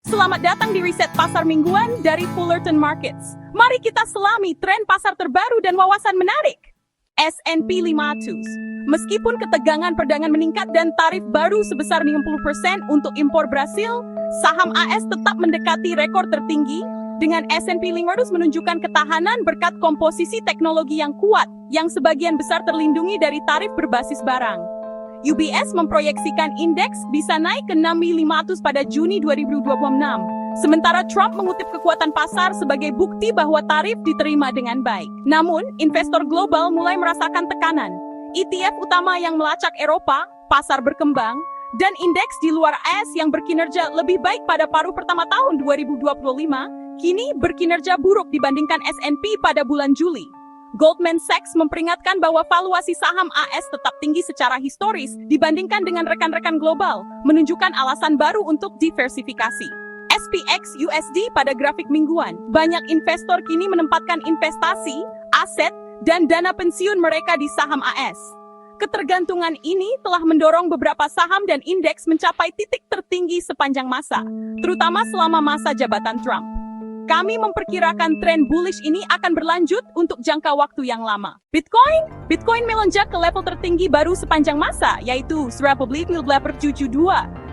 Selamat datang di Riset Pasar Mingguan dari Fullerton Markets. Mari kita selami tren pasar terbaru dan wawasan menarik. S&P 500. Meskipun ketegangan perdagangan meningkat dan tarif baru sebesar 50% untuk impor Brasil, saham AS tetap mendekati rekor tertinggi dengan S&P 500 menunjukkan ketahanan berkat komposisi teknologi yang kuat yang sebagian besar terlindungi dari tarif berbasis barang. UBS memproyeksikan indeks bisa naik ke 6.500 pada Juni 2026. Sementara Trump mengutip kekuatan pasar sebagai bukti bahwa tarif diterima dengan baik. Namun, investor global mulai merasakan tekanan. ETF utama yang melacak Eropa, pasar berkembang, dan indeks di luar AS yang berkinerja lebih baik pada paruh pertama tahun 2025, kini berkinerja buruk dibandingkan S&P pada bulan Juli. Goldman Sachs memperingatkan bahwa valuasi saham AS tetap tinggi secara historis dibandingkan dengan rekan-rekan global, menunjukkan alasan baru untuk diversifikasi. SPX USD pada grafik mingguan, banyak investor kini menempatkan investasi, aset, dan dana pensiun mereka di saham AS. Ketergantungan ini telah mendorong beberapa saham dan indeks mencapai titik tertinggi sepanjang masa, terutama selama masa jabatan Trump. Kami memperkirakan tren bullish ini akan berlanjut untuk jangka waktu yang lama. Bitcoin melonjak ke level tertinggi baru sepanjang masa, yaitu 1,872,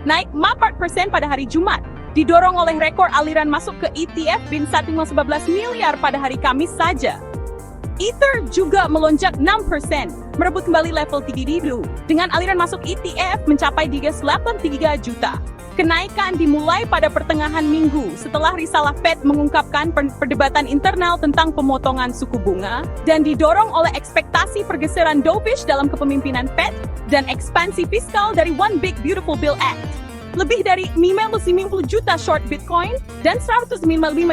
naik 4% pada hari Jumat, didorong oleh rekor aliran masuk ke ETF bin 111 miliar pada hari Kamis saja. Ether juga melonjak 6%, merebut kembali level 3.000, dengan aliran masuk ETF mencapai 3,3 juta. Kenaikan dimulai pada pertengahan minggu setelah risalah Fed mengungkapkan perdebatan internal tentang pemotongan suku bunga dan didorong oleh ekspektasi pergeseran dovish dalam kepemimpinan Fed dan ekspansi fiskal dari One Big Beautiful Bill Act. Lebih dari 90 juta short Bitcoin dan 195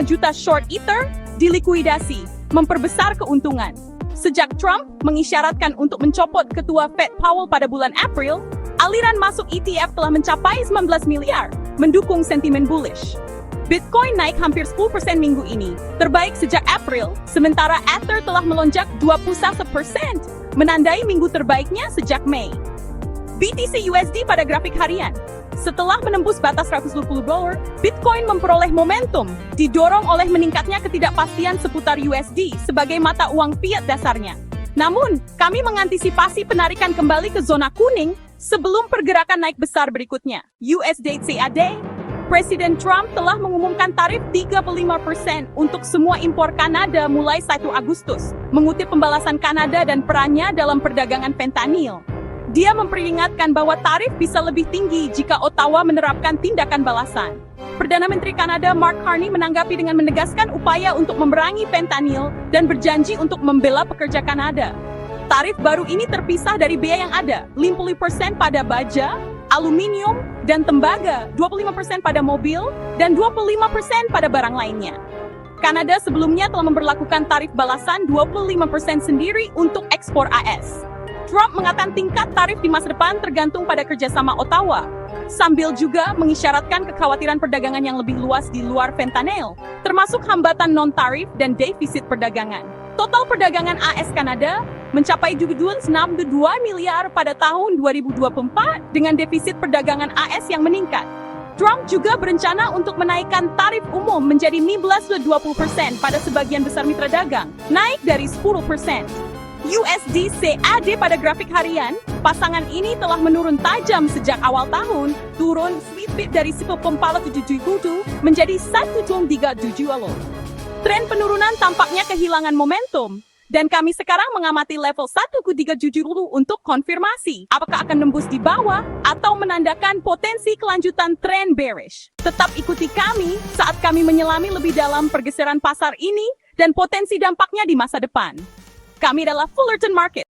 juta short Ether dilikuidasi, memperbesar keuntungan. Sejak Trump mengisyaratkan untuk mencopot ketua Fed Powell pada bulan April, aliran masuk ETF telah mencapai 19 miliar, mendukung sentimen bullish. Bitcoin naik hampir 10% minggu ini, terbaik sejak April, sementara Ether telah melonjak 21%, menandai minggu terbaiknya sejak Mei. BTC USD pada grafik harian. Setelah menembus batas $120, Bitcoin memperoleh momentum, didorong oleh meningkatnya ketidakpastian seputar USD sebagai mata uang fiat dasarnya. Namun, kami mengantisipasi penarikan kembali ke zona kuning sebelum pergerakan naik besar berikutnya. USD CAD, Presiden Trump telah mengumumkan tarif 35% untuk semua impor Kanada mulai 1 Agustus, mengutip pembalasan Kanada dan perannya dalam perdagangan fentanyl. Dia memperingatkan bahwa tarif bisa lebih tinggi jika Ottawa menerapkan tindakan balasan. Perdana Menteri Kanada Mark Carney menanggapi dengan menegaskan upaya untuk memerangi fentanyl dan berjanji untuk membela pekerja Kanada. Tarif baru ini terpisah dari biaya yang ada, 50% pada baja, aluminium, dan tembaga, 25% pada mobil, dan 25% pada barang lainnya. Kanada sebelumnya telah memberlakukan tarif balasan 25% sendiri untuk ekspor AS. Trump mengatakan tingkat tarif di masa depan tergantung pada kerjasama Ottawa, sambil juga mengisyaratkan kekhawatiran perdagangan yang lebih luas di luar fentanyl, termasuk hambatan non-tarif dan defisit perdagangan. Total perdagangan AS Kanada mencapai 62 miliar pada tahun 2024 dengan defisit perdagangan AS yang meningkat. Trump juga berencana untuk menaikkan tarif umum menjadi 15-20% pada sebagian besar mitra dagang, naik dari 10%. USD CAD pada grafik harian, pasangan ini telah menurun tajam sejak awal tahun, turun sedikit dari 1,47 menjadi 1,37. Tren penurunan tampaknya kehilangan momentum, dan kami sekarang mengamati level 1,37 untuk konfirmasi apakah akan nembus di bawah atau menandakan potensi kelanjutan tren bearish. Tetap ikuti kami saat kami menyelami lebih dalam pergeseran pasar ini dan potensi dampaknya di masa depan. Kami adalah Fullerton Markets.